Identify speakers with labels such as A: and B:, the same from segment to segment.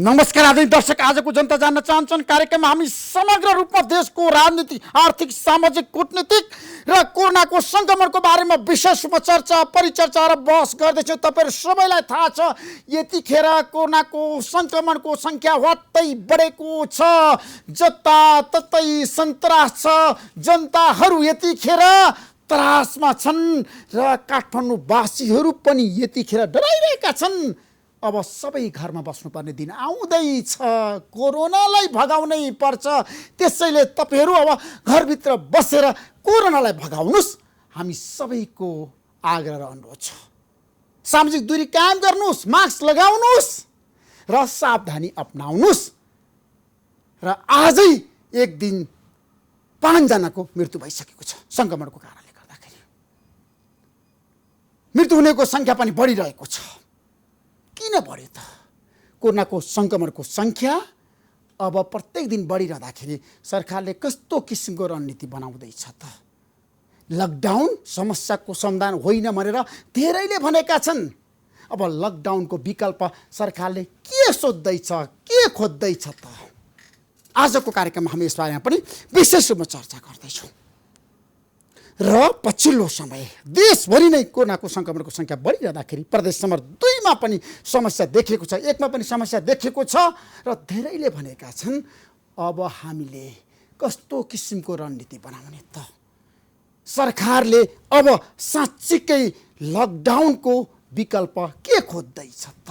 A: नमस्कार आदरणीय दर्शक, आजको जनता जान्न चाहन्छन् कार्यक्रममा हामी समग्र रूपमा देशको राजनीति, आर्थिक, सामाजिक, कूटनीतिक र कोरोनाको संक्रमणको बारेमा विशेष रूपमा चर्चा, परिचर्चा र बहस गर्दैछौँ। तपाईहरु सबैलाई थाहा छ यतिखेर कोरोनाको संक्रमणको संख्या वात्तै बढेको छ, जताततै सन्तास छ, जनताहरू यतिखेर त्रासमा छन् र काठमाडौँवासीहरू पनि यतिखेर डराइरहेका छन्। अब सबै घरमा बस्नुपर्ने दिन आउँदैछ, कोरोनालाई भगाउनै पर्छ। त्यसैले तपाईहरु अब घरभित्र बसेर कोरोनालाई भगाउनुस्, हामी सबैको आग्रह र अनुरोध छ। सामाजिक दूरी कायम गर्नुस्, मास्क लगाउनुस् र सावधानी अपनाउनुस्। र आजै एक दिन 5 जनाको मृत्यु भइसकेको छ संक्रमणको कारणले गर्दाखेरि। मृत्यु हुनेको संख्या पनि बढिरहेको छ। किन बढ्यो त? कोरोनाको संक्रमणको संख्या अब प्रत्येक दिन बढिरहँदाखेरि सरकारले कस्तो किसिमको रणनीति बनाउँदैछ त? लकडाउन समस्याको समाधान होइन भनेर धेरैले भनेका छन्। अब लकडाउनको विकल्प सरकारले के सोध्दैछ, के खोज्दैछ त? आजको कार्यक्रममा हामी यस बारेमा पनि विशेष रूपमा चर्चा गर्दैछौँ। र पछिल्लो समय देशभरि नै कोरोनाको संक्रमणको संख्या बढिरहँदाखेरि प्रदेश नम्बर 2 मा पनि समस्या देखिएको छ, 1 मा पनि समस्या देखिएको छ। र धेरैले भनेका छन् अब हामीले कस्तो किसिमको रणनीति बनाउने त? सरकारले अब साँच्चीकै लकडाउनको विकल्प के खोज्दैछ त?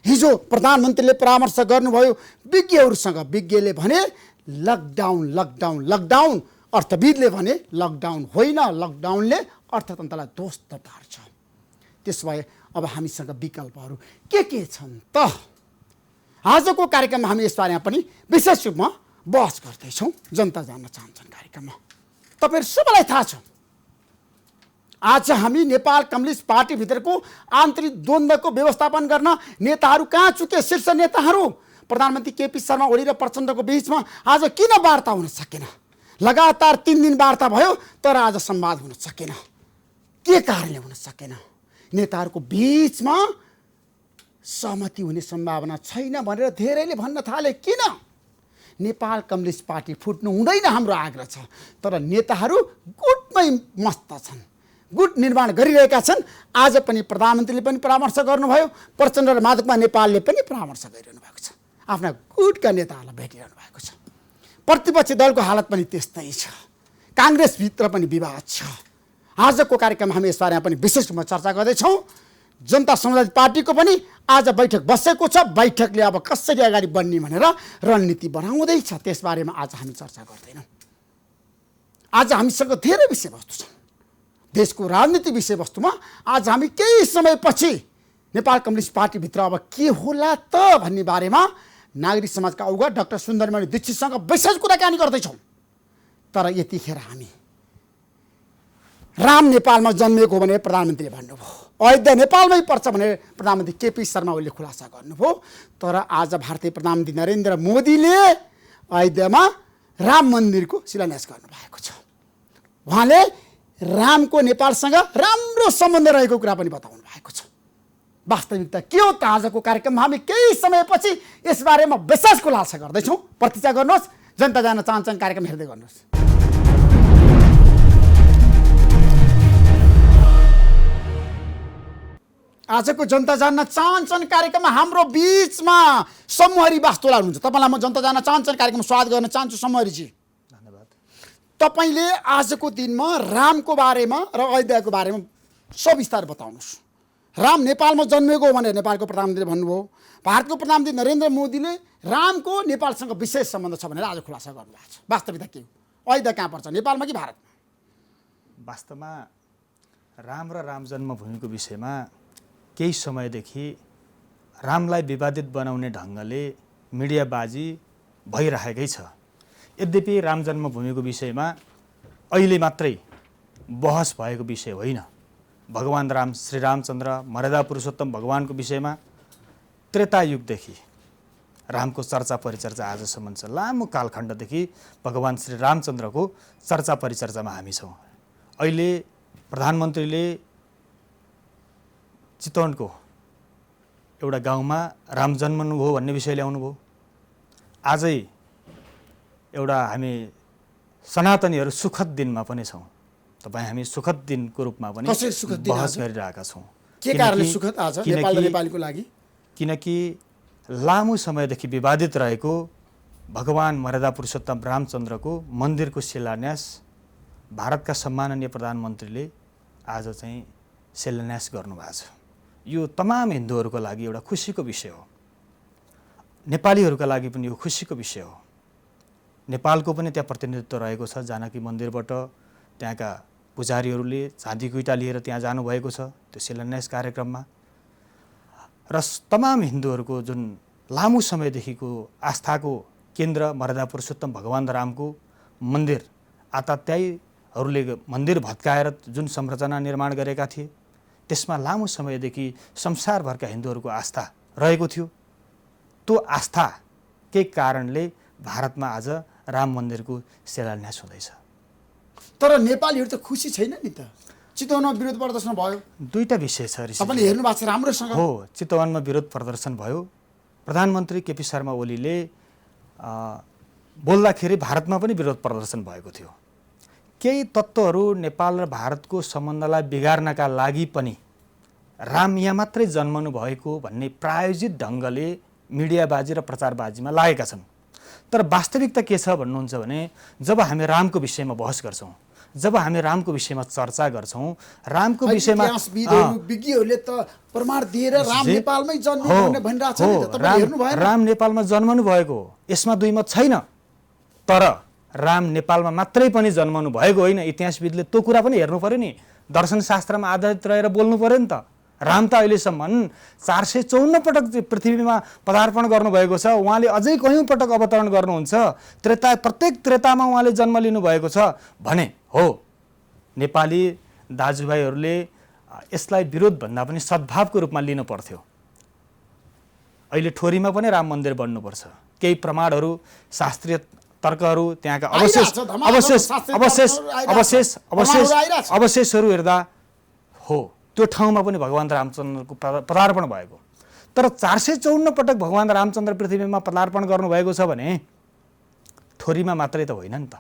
A: हिजो प्रधानमन्त्रीले परामर्श गर्नुभयो विज्ञहरूसँग। विज्ञले भने लकडाउन लकडाउन लकडाउन, अर्थविदले भने लकडाउन होइन, लकडाउनले अर्थतन्त्रलाई ध्वस्त पार्छ। त्यसो भए अब हामीसँग विकल्पहरू के छन् त? आजको कार्यक्रममा हामी यस बारेमा पनि विशेष रूपमा बहस गर्दैछौँ। जनता जान्न चाहन्छन् कार्यक्रममा तपाईहरु सबैलाई थाहा छ, आज हामी नेपाल कम्युनिस्ट पार्टीभित्रको आन्तरिक द्वन्द्वको व्यवस्थापन गर्न नेताहरू कहाँ चुके? शीर्ष नेताहरू प्रधानमन्त्री केपी शर्मा ओली र प्रचण्डको बीचमा आज किन वार्ता हुन सकेन? लगातार 3 दिन वार्ता भयो तर आज संवाद हुन सकेन। के कारणले हुन सकेन? नेताहरूको बीचमा सहमति हुने सम्भावना छैन भनेर धेरैले भन्न थाले। किन? नेपाल कम्युनिस्ट पार्टी फुट्नु हुँदैन हाम्रो आग्रह छ, तर नेताहरू गुटमै मस्त छन्, गुट निर्माण गरिरहेका छन्। आज पनि प्रधानमन्त्रीले पनि परामर्श गर्नुभयो, प्रचण्ड र माधवकुमार नेपालले पनि परामर्श गरिरहनु भएको छ, आफ्ना गुटका नेताहरूलाई भेटिरहनु भएको छ। प्रतिपक्षी दलको हालत पनि त्यस्तै छ, काङ्ग्रेसभित्र पनि विवाद छ। आजको कार्यक्रममा हामी यसबारेमा पनि विशेष रूपमा चर्चा गर्दैछौँ। जनता समाजवादी पार्टीको पनि आज बैठक बसेको छ। बैठकले अब कसरी अगाडि बढ्ने भनेर रणनीति बनाउँदैछ, त्यसबारेमा आज हामी चर्चा गर्दैनौँ। आज हामीसँग धेरै विषयवस्तु छन् देशको राजनीति विषयवस्तुमा। आज हामी केही समयपछि नेपाल कम्युनिस्ट पार्टीभित्र अब के होला त भन्ने बारेमा नागरिक समाजका अगुवा डाक्टर सुन्दरमणि दीक्षितसँग विशेष कुराकानी गर्दैछौँ। तर यतिखेर हामी राम नेपालमा जन्मिएको भने प्रधानमन्त्रीले भन्नुभयो, अयोध्या नेपालमै पर्छ भने प्रधानमन्त्री केपी शर्मा ओलीले खुलासा गर्नुभयो। तर आज भारतीय प्रधानमन्त्री नरेन्द्र मोदीले अयोध्यामा राम मन्दिरको शिलान्यास गर्नुभएको छ। उहाँले रामको नेपालसँग राम्रो सम्बन्ध रहेको कुरा पनि बताउनु भएको छ। वास्तविकता के हो त? आजको कार्यक्रममा हामी केही समयपछि यसबारेमा विशेष खुलासा गर्दैछौँ। प्रतीक्षा गर्नुहोस्। जनता जान्न चाहन्छन् कार्यक्रम हेर्दै गर्नुहोस्। आजको जनता जान्न चाहन्छन् कार्यक्रममा हाम्रो बीचमा समूहरी वास्तुला हुनुहुन्छ। तपाईँलाई म जनता जान्न चाहन्छन् कार्यक्रममा स्वागत गर्न चाहन्छु। समूहरीजी, धन्यवाद। तपाईँले आजको दिनमा रामको बारेमा र अयोध्याको बारेमा सविस्तार बताउनुहोस्। राम नेपालमा जन्मेको हो भनेर नेपालको प्रधानमन्त्रीले भन्नुभयो। भारतको प्रधानमन्त्री नरेन्द्र मोदीले रामको नेपालसँग विशेष सम्बन्ध छ भनेर आज खुलासा गर्नुभएको छ। वास्तविकता के हो? अयोध्या कहाँ पर्छ, नेपालमा कि भारतमा?
B: वास्तवमा राम र राम जन्मभूमिको विषयमा केही समयदेखि रामलाई विवादित बनाउने ढङ्गले मिडियाबाजी भइरहेकै छ। यद्यपि राम जन्मभूमिको विषयमा अहिले मात्रै बहस भएको विषय होइन। भगवान राम, श्री रामचन्द्र, मर्यादा पुरुषोत्तम भगवानको विषयमा त्रेतायुगदेखि रामको चर्चा परिचर्चा आजसम्म छ। लामो कालखण्डदेखि भगवान श्री रामचन्द्रको चर्चा परिचर्चामा हामी छौँ। अहिले प्रधानमन्त्रीले चितवनको एउटा गाउँमा राम जन्मनुभयो भन्ने विषय ल्याउनु भयो। आजै एउटा हामी सनातनीहरू सुखद दिनमा पनि छौँ। तपाईँ हामी सुखद दिनको रूपमा पनि बहस गरिरहेका छौँ।
A: के कारणले सुखद आज नेपाल र नेपालीको लागि?
B: किनकि लामो समयदेखि विवादित रहेको भगवान मर्यादा पुरुषोत्तम रामचन्द्रको मन्दिरको शिलान्यास भारतका सम्माननीय प्रधानमन्त्रीले आज चाहिँ शिलान्यास गर्नुभएको छ। यो तमाम हिन्दूहरूको लागि एउटा खुसीको विषय हो, नेपालीहरूका लागि पनि यो खुसीको विषय हो। नेपालको पनि त्यहाँ प्रतिनिधित्व रहेको छ। जानकी मन्दिरबाट त्यहाँका पुजारीहरूले चाँदीको इँटा लिएर त्यहाँ जानुभएको छ त्यो शिलान्यास कार्यक्रममा। र तमाम हिन्दूहरूको जुन लामो समयदेखिको आस्थाको केन्द्र मर्यादा पुरुषोत्तम भगवान रामको मन्दिर, आतात्यायीहरूले मन्दिर भत्काएर जुन संरचना निर्माण गरेका थिए त्यसमा लामो समयदेखि संसारभरका हिन्दूहरूको आस्था रहेको थियो। त्यो आस्थाकै कारणले भारतमा आज राम मन्दिरको शिलान्यास हुँदैछ।
A: तर नेपालीहरू त खुसी छैन नि त। चितवनमा विरोध प्रदर्शन भयो।
B: दुईटा विषय छ ऋषि।
A: तपाईँले हेर्नु भएको छ राम्रोसँग?
B: हो, चितवनमा विरोध प्रदर्शन भयो। प्रधानमन्त्री केपी शर्मा ओलीले बोल्दाखेरि भारतमा पनि विरोध प्रदर्शन भएको थियो। केही तत्त्वहरू नेपाल र भारतको सम्बन्धलाई बिगार्नका लागि पनि राम यहाँ मात्रै जन्मनु भएको भन्ने प्रायोजित ढङ्गले मिडियाबाजी र प्रचारबाजीमा लागेका छन्। तर वास्तविकता के छ भन्नुहुन्छ भने जब हामी रामको विषयमा बहस गर्छौँ, जब हामी रामको विषयमा चर्चा गर्छौँ, रामको विषयमा
A: विज्ञहरूले त प्रमाण दिएर राम नेपालमै जन्मियो भन्ने भनिरहेछ नि त। तपाईले हेर्नु भएन?
B: राम नेपालमा जन्मनु भएको हो, यसमा दुई मत छैन। तर राम नेपालमा मात्रै पनि जन्मनु भएको होइन। इतिहासविदले त्यो कुरा पनि हेर्नु पर्यो नि, दर्शनशास्त्रमा आधारित रहेर बोल्नु पर्यो नि त। राम त अहिलेसम्म 454 पटक पृथ्वीमा पदार्पण गर्नुभएको छ। उहाँले अझै कयौँ पटक अवतरण गर्नुहुन्छ। प्रत्येक त्रेतामा उहाँले जन्म लिनुभएको छ भने हो। नेपाली दाजुभाइहरूले यसलाई विरोध भन्दा पनि सद्भावको रूपमा लिनु पर्थ्यो। अहिले ठोरीमा पनि राम मन्दिर बन्नुपर्छ। केही प्रमाणहरू, शास्त्रीय तर्कहरू, त्यहाँका अवशेषहरू हेर्दा हो त्यो ठाउँमा पनि भगवान रामचन्द्रको पदार्पण भएको। तर 454 पटक भगवान रामचन्द्र पृथ्वीमा पदार्पण गर्नुभएको छ भने ठोरीमा मात्रै त होइन नि त।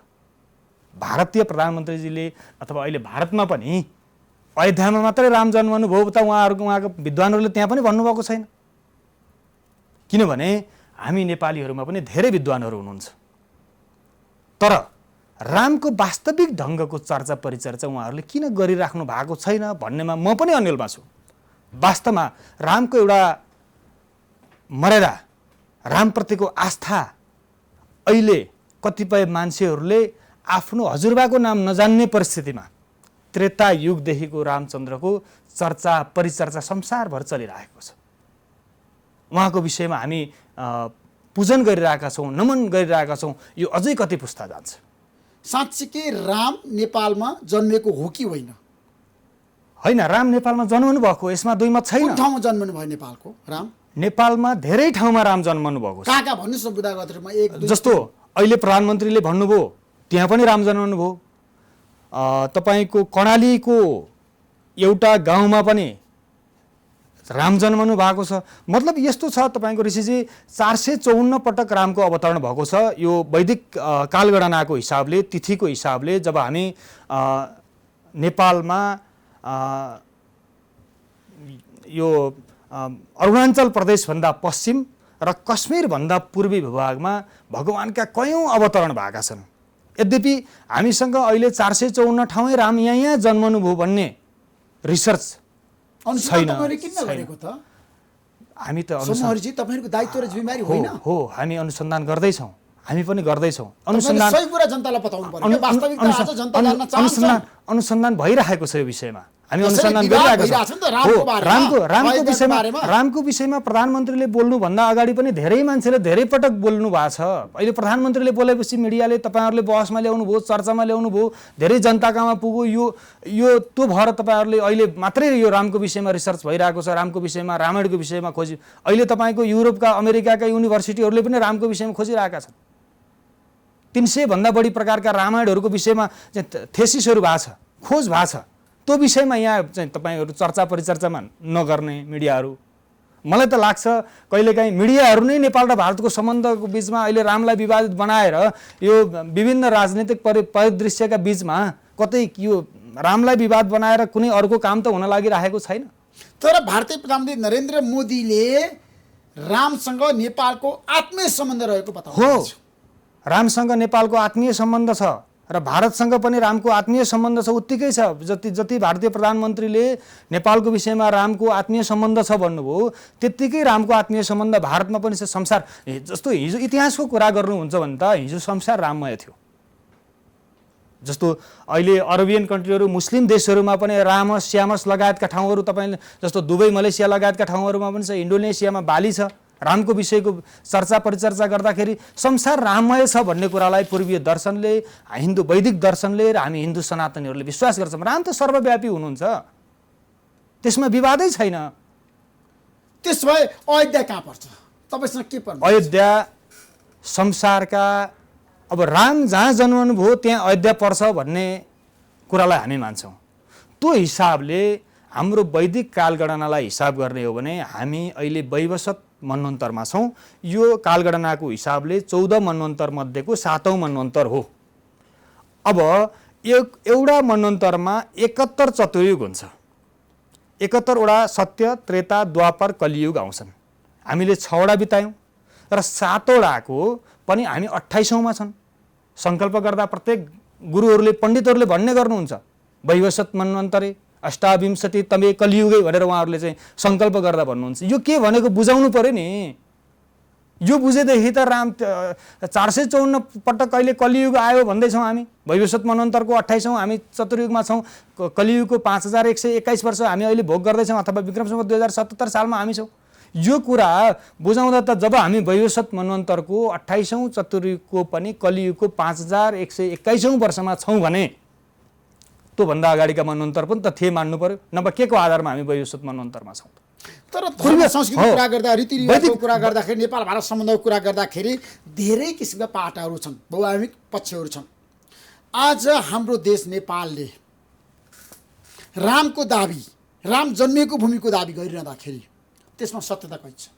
B: भारतीय प्रधानमन्त्रीजीले अथवा अहिले भारतमा पनि अयोध्यामा मात्रै राम जन्मनु भयो त उहाँको विद्वानहरूले त्यहाँ पनि भन्नुभएको छैन। किनभने हामी नेपालीहरूमा पनि धेरै विद्वानहरू हुनुहुन्छ। तर रामको वास्तविक ढङ्गको चर्चा परिचर्चा उहाँहरूले किन गरिराख्नु भएको छैन भन्नेमा म पनि अन्यलमा छु। वास्तवमा रामको एउटा मर्यादा, रामप्रतिको आस्था अहिले कतिपय मान्छेहरूले आफ्नो हजुरबाको नाम नजान्ने परिस्थितिमा त्रेता युगदेखिको रामचन्द्रको चर्चा परिचर्चा संसारभर चलिरहेको छ। उहाँको विषयमा हामी पूजन गरिरहेका छौँ, नमन गरिरहेका छौँ। यो अझै कति पुस्ता जान्छ।
A: साँच्चीकै राम नेपालमा जन्मेको हो कि होइन?
B: होइन, राम नेपालमा जन्मनु भएको, यसमा दुई मत छैन।
A: कुन ठाउँमा जन्मनु भयो नेपालको राम?
B: नेपालमा धेरै ठाउँमा राम जन्मनु भएको छ।
A: कहाँ भन्नुहोस् न बुदा गत्रमा एक दुई।
B: जस्तो अहिले प्रधानमन्त्रीले भन्नुभयो त्यहाँ पनि राम जन्मनु भयो। तपाईँको कर्णालीको एउटा गाउँमा पनि राम जन्मनु भएको छ। मतलब यस्तो छ तपाईँको ऋषिजी, 454 पटक रामको अवतरण भएको छ। यो वैदिक कालगणनाको हिसाबले, तिथिको हिसाबले जब हामी नेपालमा यो अरुणाञ्चल प्रदेशभन्दा पश्चिम र कश्मीरभन्दा पूर्वी भूभागमा भगवानका कयौँ अवतरण भएका छन्। यद्यपि हामीसँग अहिले 454 ठाउँै राम यहाँ जन्मनु भयो भन्ने रिसर्च छैन। हामी त
A: तपाईहरुको दायित्व र जिम्मेवारी होइन
B: हो, हामी अनुसन्धान गर्दैछौँ, हामी पनि गर्दैछौँ। अनुसन्धान
A: सही कुरा जनतालाई बताउनु पर्यो। वास्तविकता आज जनता जान्न चाहन्छ।
B: अनुसन्धान भइरहेको छ यो विषयमा। हामी अनुसन्धान गरिरहेका छौँ। रामको विषयमा प्रधानमन्त्रीले बोल्नुभन्दा अगाडि पनि धेरै मान्छेले धेरै पटक बोल्नु भएको छ। अहिले प्रधानमन्त्रीले बोलेपछि मिडियाले तपाईँहरूले बहसमा ल्याउनु भयो, चर्चामा ल्याउनु भयो, धेरै जनताकामा पुग्यो। यो त्यो भएर तपाईँहरूले अहिले मात्रै यो रामको विषयमा रिसर्च भइरहेको छ, रामको विषयमा, रामायणको विषयमा खोजी। अहिले तपाईँको युरोपका, अमेरिकाका युनिभर्सिटीहरूले पनि रामको विषयमा खोजिरहेका छन्। 300 भन्दा बढी प्रकारका रामायणहरूको विषयमा थेसिसहरू भएको छ, खोज भएको छ। त्यो विषयमा यहाँ चाहिँ तपाईँहरू चर्चा परिचर्चामा नगर्ने मिडियाहरू मलाई त लाग्छ कहिलेकाहीँ मिडियाहरू नै नेपाल र भारतको सम्बन्धको बिचमा अहिले रामलाई विवादित बनाएर यो विभिन्न राजनीतिक परिदृश्यका बिचमा कतै यो रामलाई विवाद बनाएर कुनै अर्को काम त हुन लागिरहेको छैन।
A: तर भारतीय प्रधानमन्त्री नरेन्द्र मोदीले रामसँग नेपालको आत्मीय सम्बन्ध रहेको बताउनु
B: हो। रामसँग नेपालको आत्मीय सम्बन्ध छ र भारतसँग पनि रामको आत्मीय सम्बन्ध छ, उत्तिकै छ। जति भारतीय प्रधानमन्त्रीले नेपालको विषयमा रामको आत्मीय सम्बन्ध छ भन्नुभयो, त्यत्तिकै रामको आत्मीय सम्बन्ध भारतमा पनि छ। संसार जस्तो हिजो इतिहासको कुरा गर्नुहुन्छ भने त हिजो संसार राममय थियो। जस्तो अहिले अरबियन कन्ट्रीहरू, मुस्लिम देशहरूमा पनि रामस श्यामस लगायतका ठाउँहरू, तपाईँले जस्तो दुबई मलेसिया लगायतका ठाउँहरूमा पनि छ, इन्डोनेसियामा बाली छ। रामको विषयको चर्चा परिचर्चा गर्दाखेरि संसार राममय छ भन्ने कुरालाई पूर्वीय दर्शनले, हिन्दू वैदिक दर्शनले र हामी हिन्दू सनातनीहरूले विश्वास गर्छौँ। राम त सर्वव्यापी हुनुहुन्छ, त्यसमा विवादै छैन।
A: त्यसो भए अयोध्या कहाँ पर्छ? तपाईँसँग के पर्छ?
B: अयोध्या संसारका, अब राम जहाँ जन्मनु भयो त्यहाँ अयोध्या पर्छ भन्ने कुरालाई हामी मान्छौँ। त्यो हिसाबले हाम्रो वैदिक कालगणनालाई हिसाब गर्ने हो भने हामी अहिले वैवस्वत मन्वन्तरमा छौँ। यो कालगणनाको हिसाबले 14 मन्वन्तर मध्येको 7औं मन्वन्तर हो। अब एउटा मन्वन्तरमा 71 चतुर्युग हुन्छ। 71वटा सत्य, त्रेता, द्वापर, कलियुग आउँछन्। हामीले 6वटा बितायौँ र 7वटाको पनि हामी 28औँमा छन्। सङ्कल्प गर्दा प्रत्येक गुरुहरूले, पण्डितहरूले भन्ने गर्नुहुन्छ वैवस्वत मन्वन्तरे अष्टाविंशति तमे कलियुगै भनेर उहाँहरूले चाहिँ सङ्कल्प गर्दा भन्नुहुन्छ। यो के भनेको बुझाउनु पर्यो नि। यो बुझेदेखि त राम 454 पटक अहिले कलियुग आयो भन्दैछौँ हामी। वैवस्वत मन्वन्तरको 28औं हामी चतुर्युगमा छौँ। कलियुगको 5121 वर्ष हामी अहिले भोग गर्दैछौँ, अथवा विक्रम सम्वत 2077 सालमा हामी छौँ। यो कुरा बुझाउँदा त जब हामी वैवस्वत मन्वन्तरको 28औं चतुर्युगको पनि कलियुगको 5121औं वर्षमा छौँ भने त्योभन्दा अगाडिका मन्वन्तर पनि त थिए मान्नु पर्यो, नभए के को आधारमा हामी वैवस्वत मन्वन्तरमा छौँ?
A: तर धर्म संस्कृतिको कुरा गर्दा, रीतिरिवाजको कुरा गर्दाखेरि, नेपाल भारत सम्बन्धको कुरा गर्दाखेरि धेरै किसिमका पाटाहरू छन्, बहुआयामिक पक्षहरू छन्। आज हाम्रो देश नेपालले रामको दाबी, राम जन्मिएको भूमिको दाबी गरिरहँदाखेरि त्यसमा सत्यता कति छ?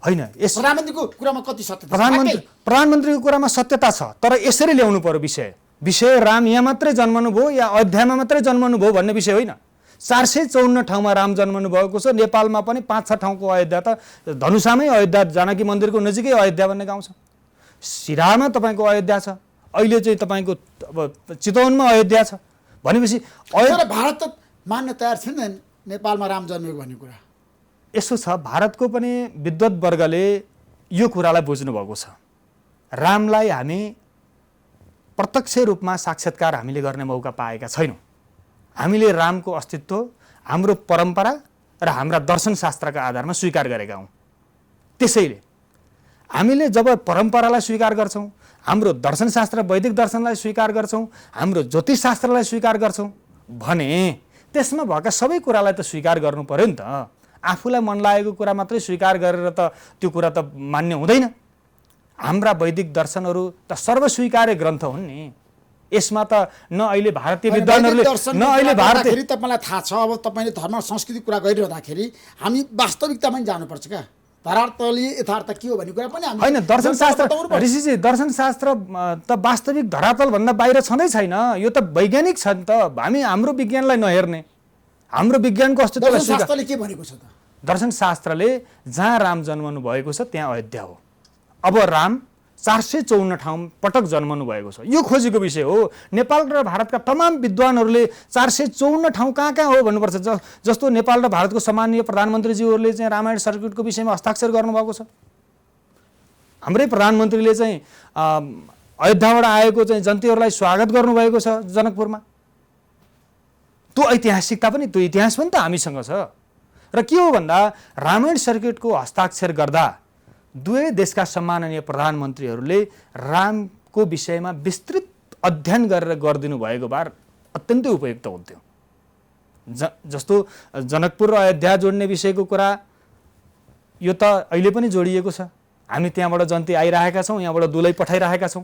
B: होइन, यस
A: प्रधानमन्त्रीको कुरामा कति सत्यता?
B: प्रधानमन्त्रीको कुरामा सत्यता छ, तर यसरी ल्याउनु पर्यो विषय राम यहाँ मात्रै जन्मनु भयो या अयोध्यामा मात्रै जन्मनु भयो भन्ने विषय होइन। 454 ठाउँमा राम जन्मनु भएको छ। नेपालमा पनि 5-6 ठाउँको अयोध्या त धनुषामै अयोध्या, जानकी मन्दिरको नजिकै अयोध्या भन्ने गाउँ छ। सिराहामा तपाईँको अयोध्या छ। अहिले चाहिँ तपाईँको अब चितवनमा अयोध्या छ भनेपछि
A: भारत त मान्न तयार छैन नेपालमा राम जन्मेको भन्ने कुरा।
B: यसो छ, भारतको पनि विद्वत वर्गले यो कुरालाई बुझ्नु भएको छ। रामलाई हामी प्रत्यक्ष रूपमा साक्षात्कार हामीले गर्ने मौका पाएका छैनौँ। हामीले रामको अस्तित्व हाम्रो परम्परा र हाम्रा दर्शनशास्त्रका आधारमा स्वीकार गरेका हौँ। त्यसैले हामीले जब परम्परालाई स्वीकार गर्छौँ, हाम्रो दर्शनशास्त्र वैदिक दर्शनलाई स्वीकार गर्छौँ, हाम्रो ज्योतिषशास्त्रलाई स्वीकार गर्छौँ भने त्यसमा भएका सबै कुरालाई त स्वीकार गर्नु पर्यो नि त। आफूलाई मन लागेको कुरा मात्रै स्वीकार गरेर त त्यो कुरा त मान्य हुँदैन। हाम्रा वैदिक दर्शनहरू त सर्वस्वीकार्य ग्रन्थ हुन् नि। यसमा त न अहिले भारतीय विद्वानहरूले न अहिले भारतीय,
A: तपाईँलाई थाहा छ, अब तपाईँले धर्म संस्कृति कुरा गरिरहँदाखेरि हामी वास्तविकतामा पनि जानुपर्छ क्या। धरातलीय यथार्थ के हो भन्ने कुरा पनि हामी
B: होइन। दर्शनशास्त्र ऋषिजी, दर्शनशास्त्र त वास्तविक धरातलभन्दा बाहिर छँदै छैन। यो त वैज्ञानिक छ नि त। हाम्रो विज्ञानलाई नहेर्ने, हाम्रो विज्ञानको अस्तित्वलाई
A: दर्शनशास्त्रले के भनेको छ त?
B: दर्शनशास्त्रले जहाँ राम जन्मनु भएको छ त्यहाँ अयोध्या हो। अब राम 454 ठाउँ पटक जन्मनु भएको छ, यो खोजीको विषय हो। नेपाल र भारतका तमाम विद्वानहरूले 454 ठाउँ कहाँ कहाँ हो भन्नुपर्छ। जस्तो नेपाल र भारतको सम्माननीय प्रधानमन्त्रीज्यूहरूले चाहिँ रामायण सर्किटको विषयमा हस्ताक्षर गर्नुभएको छ। हाम्रै प्रधानमन्त्रीले चाहिँ अयोध्याबाट आएको चाहिँ जन्तीहरूलाई स्वागत गर्नुभएको छ जनकपुरमा। त्यो ऐतिहासिकता पनि, त्यो इतिहास पनि त हामीसँग छ। र के हो भन्दा रामायण सर्किटको हस्ताक्षर गर्दा दुवै देशका सम्माननीय प्रधानमन्त्रीहरूले रामको विषयमा विस्तृत अध्ययन गरेर गरिदिनु भएको भए अत्यन्तै उपयुक्त हुन्थ्यो। जस्तो जनकपुर र अयोध्या जोड्ने विषयको कुरा यो त अहिले पनि जोडिएको छ। हामी त्यहाँबाट जन्ती आइरहेका छौँ, यहाँबाट दुलै पठाइरहेका छौँ।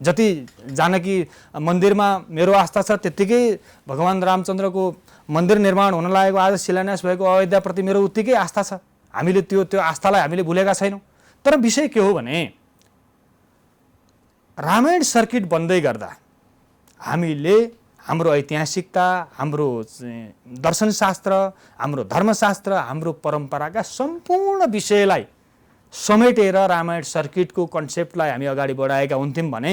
B: जति जानकी मन्दिरमा मेरो आस्था छ त्यत्तिकै भगवान् रामचन्द्रको मन्दिर निर्माण हुन लागेको, आज शिलान्यास भएको अयोध्याप्रति मेरो उत्तिकै आस्था छ। हामीले त्यो आस्थालाई हामीले भुलेका छैनौँ। तर विषय के हो भने रामायण सर्किट बन्दै गर्दा हामीले हाम्रो ऐतिहासिकता, हाम्रो दर्शनशास्त्र, हाम्रो धर्मशास्त्र, हाम्रो परम्पराका सम्पूर्ण विषयलाई समेटेर रामायण सर्किटको कन्सेप्टलाई हामी अगाडि बढाएका हुन्थ्यौँ भने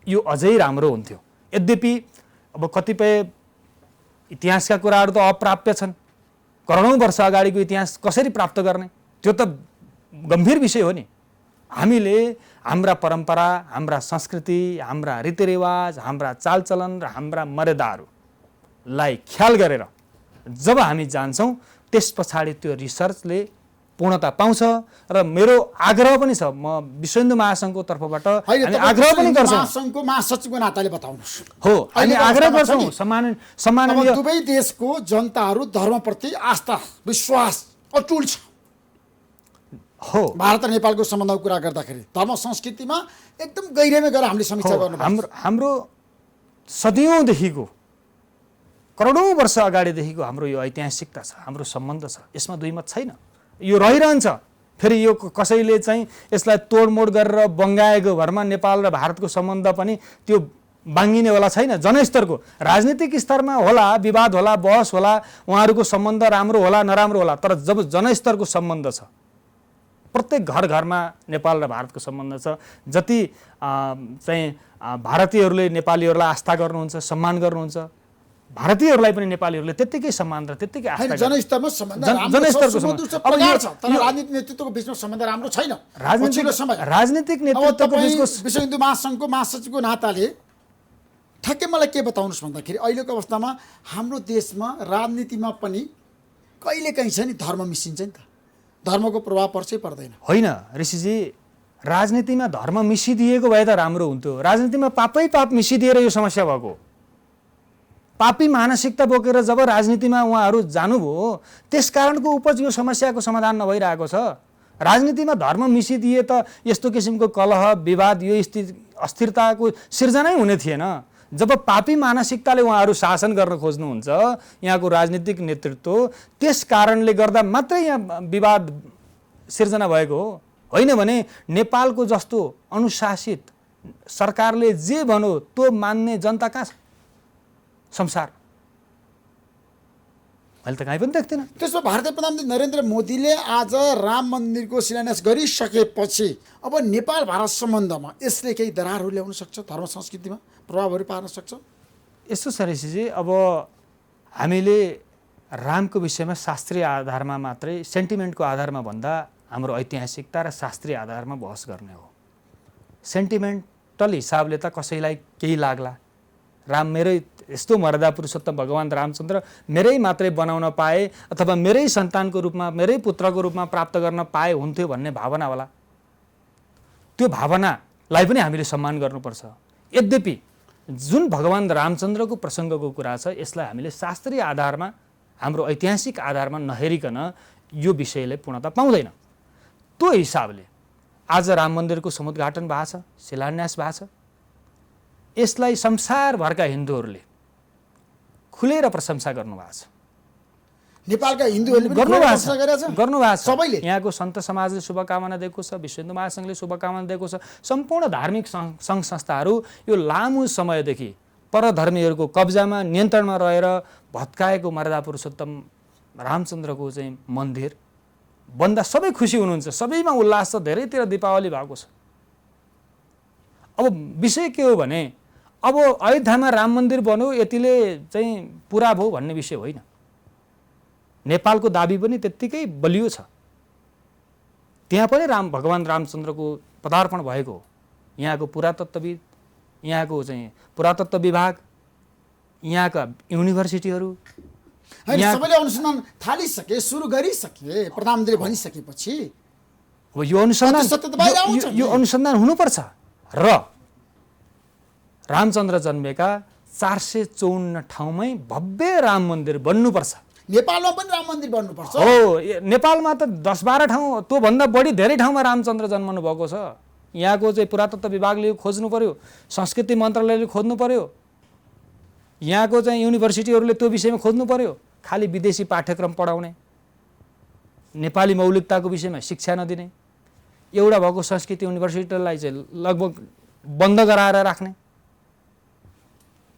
B: यो अझै राम्रो हुन्थ्यो। यद्यपि अब कतिपय इतिहासका कुराहरू त अप्राप्य छन्। करोडौँ वर्ष अगाडिको इतिहास कसरी प्राप्त गर्ने, त्यो त गम्भीर विषय हो नि। हामीले हाम्रा परम्परा, हाम्रा संस्कृति, हाम्रा रीतिरिवाज, हाम्रा चालचलन र हाम्रा मर्यादाहरूलाई ख्याल गरेर जब हामी जान्छौँ त्यस पछाडि त्यो रिसर्चले पूर्णता पाउँछ। र मेरो आग्रह पनि छ, म विश्व हिन्दू महासङ्घको तर्फबाट हामी आग्रह पनि गर्छौँ।
A: महासङ्घको महासचिवको नाताले बताउनुहोस्।
B: हो, हामी आग्रह गर्छौँ सम्माननीय
A: दुवै देशको जनताहरू धर्मप्रति आस्था विश्वास अटुट छ।
B: हो,
A: भारत र नेपालको सम्बन्धको कुरा गर्दाखेरि धर्म संस्कृतिमा एकदम गहिराइमा गएर हामीले समीक्षा गर्नु।
B: हाम्रो सदियौँदेखिको करोडौँ वर्ष अगाडिदेखिको हाम्रो यो ऐतिहासिकता छ, हाम्रो सम्बन्ध छ, यसमा दुई मत छैन। यो रहिरहन्छ। फेरि यो कसैले चाहिँ यसलाई तोडमोड गरेर बङ्गाएको भरमा नेपाल र भारतको सम्बन्ध पनि त्यो बाङ्गिनेवाला छैन। जनस्तरको राजनीतिक स्तरमा होला, विवाद होला, बहस होला, उहाँहरूको सम्बन्ध राम्रो होला नराम्रो होला, तर जब जनस्तरको सम्बन्ध छ, प्रत्येक घर घरमा नेपाल र भारतको सम्बन्ध छ। जति चाहिँ भारतीयहरूले नेपालीहरूलाई आस्था गर्नुहुन्छ, सम्मान गर्नुहुन्छ, भारतीयहरूलाई पनि नेपालीहरूले त्यत्तिकै सम्मान र त्यत्तिकै आस्था
A: जनस्तरमा सम्बन्ध जनस्तरको सम्बन्ध छ। तर राजनीतिक नेतृत्वको बीचमा सम्बन्ध राम्रो छैन।
B: राजनीतिक नेतृत्वको बीचको
A: विश्व हिन्दू महासङ्घको महासचिवको नाताले ठ्याक्कै मलाई के बताउनुहोस् भन्दाखेरि अहिलेको अवस्थामा हाम्रो देशमा राजनीतिमा पनि कहिलेकाहीँ छ नि धर्म मिसिन्छ नि त। धर्मको प्रभाव पर्छ पर्दैन?
B: होइन ऋषिजी, राजनीतिमा धर्म मिसिदिएको भए त राम्रो हुन्थ्यो। राजनीतिमा पापै पाप मिसिदिएर यो समस्या भएको। पापी मानसिकता बोकेर जब राजनीतिमा उहाँहरू जानुभयो त्यस कारणको उपज यो समस्याको समाधान नभइरहेको छ। राजनीतिमा धर्म मिसिदिए त यस्तो किसिमको कलह विवाद यो अस्थिरताको सिर्जनै हुने थिएन। जब पापी मानसिकताले उहाँहरू शासन गर्न खोज्नुहुन्छ यहाँको राजनीतिक नेतृत्व, त्यस कारणले गर्दा मात्रै यहाँ विवाद सिर्जना भएको हो। होइन भने नेपालको जस्तो अनुशासित सरकारले जे भन्यो त्यो मान्ने जनता कहाँ छ संसार? मैले त कहीँ पनि देख्दिनँ।
A: त्यसमा भारतीय प्रधानमन्त्री नरेन्द्र मोदीले आज राम मन्दिरको शिलान्यास गरिसकेपछि अब नेपाल भारत सम्बन्धमा यसले केही दरारहरू ल्याउन सक्छ, धर्म संस्कृतिमा प्रभावहरू पार्न सक्छ?
B: यस्तो छ ऋषिजी, अब हामीले रामको विषयमा शास्त्रीय आधारमा मात्रै, सेन्टिमेन्टको आधारमा भन्दा हाम्रो ऐतिहासिकता र शास्त्रीय आधारमा बहस गर्ने हो। सेन्टिमेन्टल हिसाबले त कसैलाई केही लाग्ला, राम मेरै यस्तो मर्यादा पुरुषोत्तम भगवान् रामचन्द्र मेरै मात्रै बनाउन पाए अथवा मेरै सन्तानको रूपमा, मेरै पुत्रको रूपमा प्राप्त गर्न पाए हुन्थ्यो भन्ने भावना होला। त्यो भावनालाई पनि हामीले सम्मान गर्नुपर्छ। यद्यपि जुन भगवान् रामचन्द्रको प्रसङ्गको कुरा छ यसलाई हामीले शास्त्रीय आधारमा, हाम्रो ऐतिहासिक आधारमा नहेरिकन यो विषयले पूर्णता पाउँदैन। त्यो हिसाबले आज राम मन्दिरको समुद्घाटन भएको छ, शिलान्यास भएको छ। यसलाई संसारभरका हिन्दूहरूले खुलेर प्रशंसा गर्नुभएको छ।
A: नेपालका हिन्दूहरूले
B: गर्नुभएको छ। सबैले यहाँको सन्त समाजले शुभकामना दिएको छ, विश्व हिन्दू महासङ्घले शुभकामना दिएको छ। सम्पूर्ण धार्मिक सङ्घ संस्थाहरू यो लामो समयदेखि परधर्मीहरूको कब्जामा नियन्त्रणमा रहेर भत्काएको मर्यादा पुरुषोत्तम रामचन्द्रको चाहिँ मन्दिर बन्दा सबै खुसी हुनुहुन्छ, सबैमा उल्लास छ, धेरैतिर दीपावली भएको छ। अब विषय के हो भने अब अयोध्यामा राम मन्दिर बन्यो यतिले चाहिँ पुरा भयो भन्ने विषय होइन। नेपालको दाबी पनि त्यत्तिकै बलियो छ। त्यहाँ पनि भगवान् रामचन्द्रको पदार्पण भएको हो। यहाँको पुरातत्त्वविद, यहाँको चाहिँ पुरातत्त्व विभाग, यहाँका युनिभर्सिटीहरू
A: सबैले अनुसन्धान थालिसके, सुरु गरिसके, प्रधानमन्त्रीले भनिसकेपछि
B: अब यो अनुसन्धान हुनुपर्छ र रामचन्द्र जन्मेका 454 ठाउँमै भव्य राम मन्दिर बन्नुपर्छ।
A: नेपालमा पनि राम मन्दिर बन्नुपर्छ।
B: हो, नेपालमा त 10-12 ठाउँ, त्योभन्दा बढी धेरै ठाउँमा रामचन्द्र जन्मनु भएको छ। यहाँको चाहिँ पुरातत्त्व विभागले खोज्नु पर्यो, संस्कृति मन्त्रालयले खोज्नु पर्यो, यहाँको चाहिँ युनिभर्सिटीहरूले त्यो विषयमा खोज्नु पर्यो। खालि विदेशी पाठ्यक्रम पढाउने,
C: नेपाली मौलिकताको विषयमा शिक्षा नदिने, एउटा भएको संस्कृत युनिभर्सिटीलाई चाहिँ लगभग बन्द गराएर राख्ने,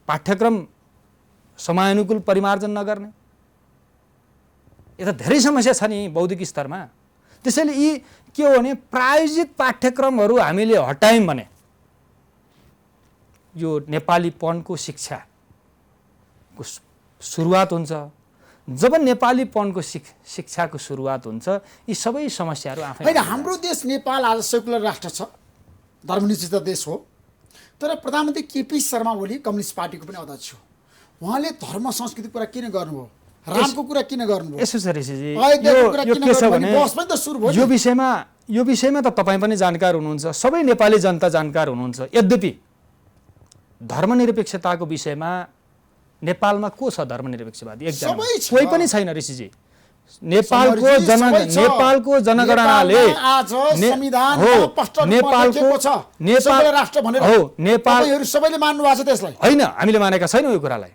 C: पाठ्यक्रम समयानुकूल परिमार्जन नगर्ने, यता धेरै समस्या छ नि बौद्धिक स्तरमा। त्यसैले यी के हो भने प्रायोजित पाठ्यक्रमहरू हामीले हटायौँ भने यो नेपालीपनको शिक्षाको सुरुवात हुन्छ। जब नेपालीपनको शिक्षाको सुरुवात हुन्छ यी सबै समस्याहरू आफै
A: होइन। हाम्रो देश नेपाल आज सेकुलर राष्ट्र छ, धर्मनिरपेक्ष देश हो, तर प्रधानमन्त्री केपी शर्मा ओली कम्युनिस्ट पार्टीको पनि अध्यक्ष हो। उहाँले धर्म संस्कृति कुरा किन गर्नुभयो, रामको कुरा किन गर्नुभयो?
C: यसो छ ऋषिजी, यो के छ भने यो विषयमा त तपाईँ पनि जानकार हुनुहुन्छ, सबै नेपाली जनता जानकार हुनुहुन्छ। यद्यपि धर्मनिरपेक्षताको विषयमा नेपालमा को छ धर्मनिरपेक्षवादी? एकजना कोही पनि छैन ऋषिजी। नेपालको जनगणनाले
A: सबैले मान्नु भएको छ त्यसलाई।
C: होइन, हामीले मानेका छैनौँ यो कुरालाई।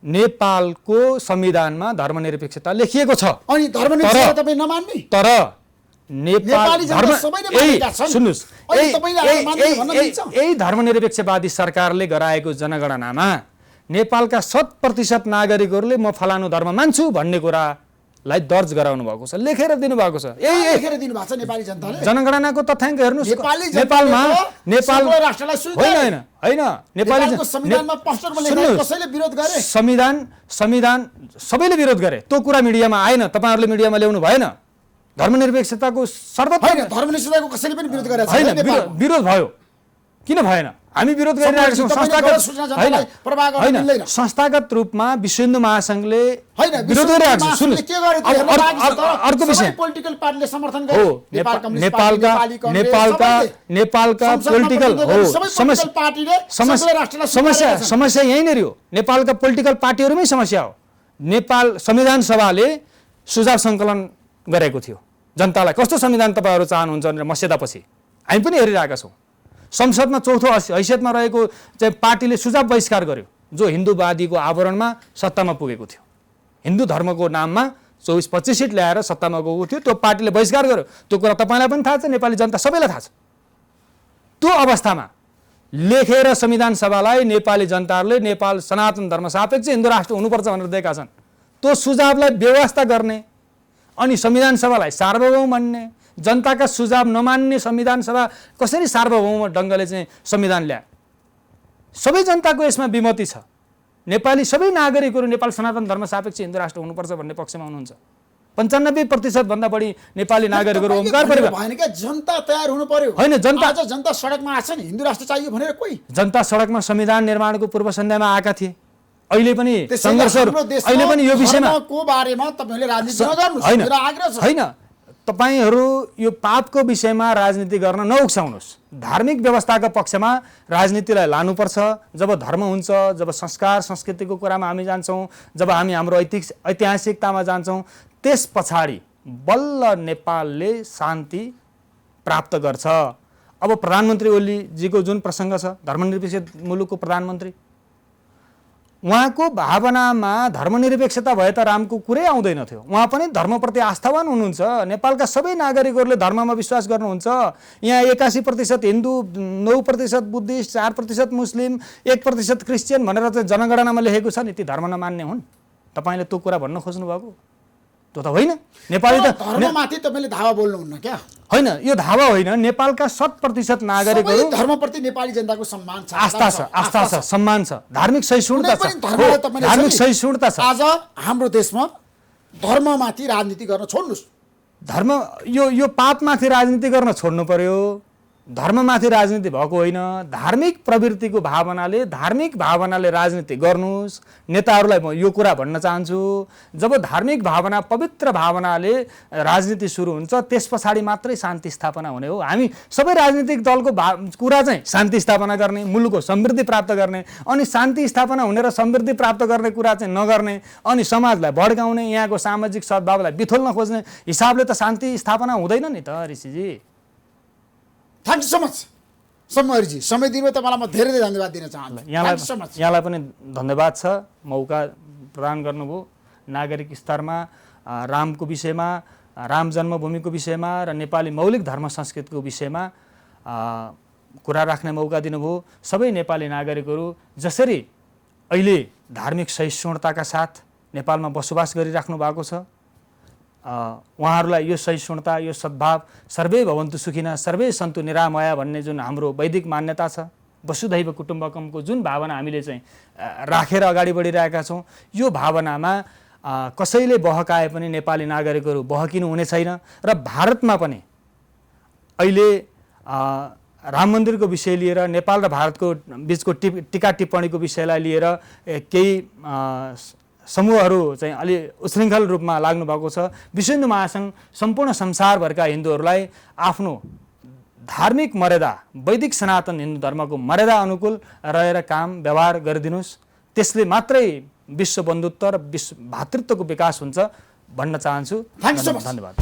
C: नेपालको संविधानमा धर्मनिरपेक्षता लेखिएको छ।
A: अनि धर्मनिरपेक्षता तपाईँ नमान्ने?
C: तर सुन्नुहोस्, यही धर्मनिरपेक्षवादी सरकारले गराएको जनगणनामा नेपालका 100% नागरिकहरूले म फलानु धर्म मान्छु भन्ने कुरालाई दर्ज गराउनु भएको छ, लेखेर दिनुभएको छ।
A: लेखेर दिनुभएको छ नेपाली जनताले।
C: जनगणनाको तथ्याङ्क हेर्नुहोस्,
A: नेपालमा
C: संविधान सबैले विरोध गरे, त्यो कुरा मिडियामा आएन, तपाईहरुले मिडियामा ल्याउनु भएन। धर्मनिरपेक्षताको सर्वोच्च
A: धर्मनिरपेक्षताको कसैले पनि विरोध गरेको
C: छैन। विरोध भयो, किन भएन? हामी विरोध गरिरहेका छौँ। संस्थागत रूपमा विश्व हिन्दू महासंघले विरोध गरिरहेको छ। सुन्नुहोस्, अर्को विषय
A: पोलिटिकल पार्टीले समर्थन
C: हो, नेपालका पोलिटिकल हो समस्या यहीँनिर हो। नेपालका पोलिटिकल पार्टीहरूमै समस्या हो। नेपाल संविधान सभाले सुझाव सङ्कलन गरेको थियो जनतालाई, कस्तो संविधान तपाईँहरू चाहनुहुन्छ भनेर मस्यौदापछि हामी पनि हेरिरहेका छौँ। संसदमा चौथो हैसियतमा रहेको चाहिँ पार्टीले सुझाव बहिष्कार गर्यो, जो हिन्दूवादीको आवरणमा सत्तामा पुगेको थियो। हिन्दू धर्मको नाममा 24-25 सिट ल्याएर सत्तामा गएको थियो, त्यो पार्टीले बहिष्कार गर्यो। त्यो कुरा तपाईँलाई पनि थाहा छ, नेपाली जनता सबैलाई थाहा छ। त्यो अवस्थामा लेखेर संविधान सभालाई नेपाली जनताहरूले नेपाल सनातन धर्म सापेक्ष हिन्दू राष्ट्र हुनुपर्छ भनेर दिएका छन्। त्यो सुझावलाई व्यवस्था गर्ने अनि संविधान सभालाई सार्वभौम मान्ने, जनताका सुझाव नमान्ने संविधान सभा कसरी सार्वभौम ढङ्गले चाहिँ संविधान ल्याए? सबै जनताको यसमा विमति छ। नेपाली सबै नागरिकहरू नेपाल सनातन धर्म सापेक्ष हिन्दू राष्ट्र हुनुपर्छ भन्ने पक्षमा हुनुहुन्छ। 95% भन्दा बढी नेपाली नागरिकहरू ओमकार परिवार
A: भएन क्या, जनता तयार हुनु पर्यो।
C: होइन,
A: जनता सडकमा आछ नि, हिन्दू राष्ट्र चाहियो भनेर कोही
C: जनता सडकमा संविधान निर्माणको पूर्व सन्ध्यामा आएका थिए। अहिले पनि संघर्षहरू, अहिले पनि यो विषयमा
A: को बारेमा तपाईहरुले राजनीति नगर्नुस्, मेरो आग्रह छ।
C: होइन, तपाईहरु यो पापको विषयमा राजनीति गर्न नउक्साउनुस्। धार्मिक व्यवस्थाका पक्षमा राजनीतिलाई लानुपर्छ। जब धर्म हुन्छ, जब संस्कार संस्कृतिको कुरामा हामी जान्छौँ, जब हामी हाम्रो ऐतिहासिकतामा जान्छौँ, त्यस पछाडि बल्ल नेपालले शान्ति प्राप्त गर्छ। अब प्रधानमन्त्री ओलीजीको जुन प्रसङ्ग छ, धर्मनिरपेक्ष मुलुकको प्रधानमन्त्री, उहाँको भावनामा धर्मनिरपेक्षता भए त रामको कुरै आउँदैन थियो। उहाँ पनि धर्मप्रति आस्थावान हुनुहुन्छ। नेपालका सबै नागरिकहरूले धर्ममा विश्वास गर्नुहुन्छ। यहाँ 81% हिन्दू, 9% बुद्धिस्ट, 4% मुस्लिम, 1% क्रिस्चियन भनेर चाहिँ जनगणनामा लेखेको छ नि, ती धर्म नमान्ने हुन्? तपाईँले त्यो कुरा भन्न खोज्नु भएको? त्यो त होइन। नेपाली त
A: धर्ममाथि तपाईँले धावा बोल्नुहुन्न क्या?
C: होइन, यो धावा होइन। नेपालका 100% नागरिकहरू
A: धर्मप्रति नेपाली जनताको सम्मान छ,
C: आस्था छ, सम्मान छ, धार्मिक सहिष्णुता छ, धार्मिक सहिष्णुता छ।
A: आज हाम्रो देशमा धर्ममाथि राजनीति गर्न छोड्नुस्।
C: धर्म यो पापमाथि राजनीति गर्न छोड्नु पर्यो। धर्ममाथि राजनीति भएको होइन। धार्मिक प्रवृत्तिको भावनाले, धार्मिक भावनाले राजनीति गर्नुस्। नेताहरूलाई म यो कुरा भन्न चाहन्छु, जब धार्मिक भावना, पवित्र भावनाले राजनीति सुरु हुन्छ, त्यस पछाडि मात्रै शान्ति स्थापना हुने हो। हामी सबै राजनीतिक दलको कुरा चाहिँ शान्ति स्थापना गर्ने, मुलुकको समृद्धि प्राप्त गर्ने, अनि शान्ति स्थापना हुने र समृद्धि प्राप्त गर्ने कुरा चाहिँ नगर्ने, अनि समाजलाई भड्काउने, यहाँको सामाजिक सद्भावलाई बिथोल्न खोज्ने हिसाबले त शान्ति स्थापना हुँदैन नि त ऋषिजी।
A: थ्याङ्क यू सो मच समरजी, समय दिनुभयो तपाईँलाई म धेरै धेरै धन्यवाद दिन चाहन्छु।
C: यहाँलाई पनि धन्यवाद छ, मौका प्रदान गर्नुभयो। नागरिक स्तरमा रामको विषयमा राम जन्मभूमिको विषयमा र नेपाली मौलिक धर्म संस्कृतिको विषयमा कुरा राख्ने मौका दिनुभयो। सबै नेपाली नागरिकहरू जसरी अहिले धार्मिक सहिष्णुताका साथ नेपालमा बसोबास गरिराख्नु भएको छ, उहाँहरूलाई यो सहिष्णुता, यो सद्भाव, सर्वे भवन्तु सुखिनः सर्वे सन्तु निरामया भन्ने जुन हाम्रो वैदिक मान्यता छ, वसुधैव कुटुम्बकमको जुन भावना हामीले चाहिँ राखेर अगाडि बढिरहेका छौँ, यो भावनामा कसैले बहकाए पनि नेपाली नागरिकहरू बहकिनु हुने छैन। र भारतमा पनि अहिले राम मन्दिरको विषय लिएर नेपाल र भारतको बिचको टीका टिप्पणीको विषयलाई लिएर केही समूहहरू चाहिँ अलि उच्छृङ्खल रूपमा लाग्नु भएको छ। विश्व हिन्दू महासङ्घ सम्पूर्ण संसारभरका हिन्दूहरूलाई आफ्नो धार्मिक मर्यादा, वैदिक सनातन हिन्दू धर्मको मर्यादा अनुकूल रहेर काम व्यवहार गरिदिनुहोस्। त्यसले मात्रै विश्व बन्धुत्व र विश्व भातृत्वको विकास हुन्छ भन्न चाहन्छु।
A: धन्यवाद।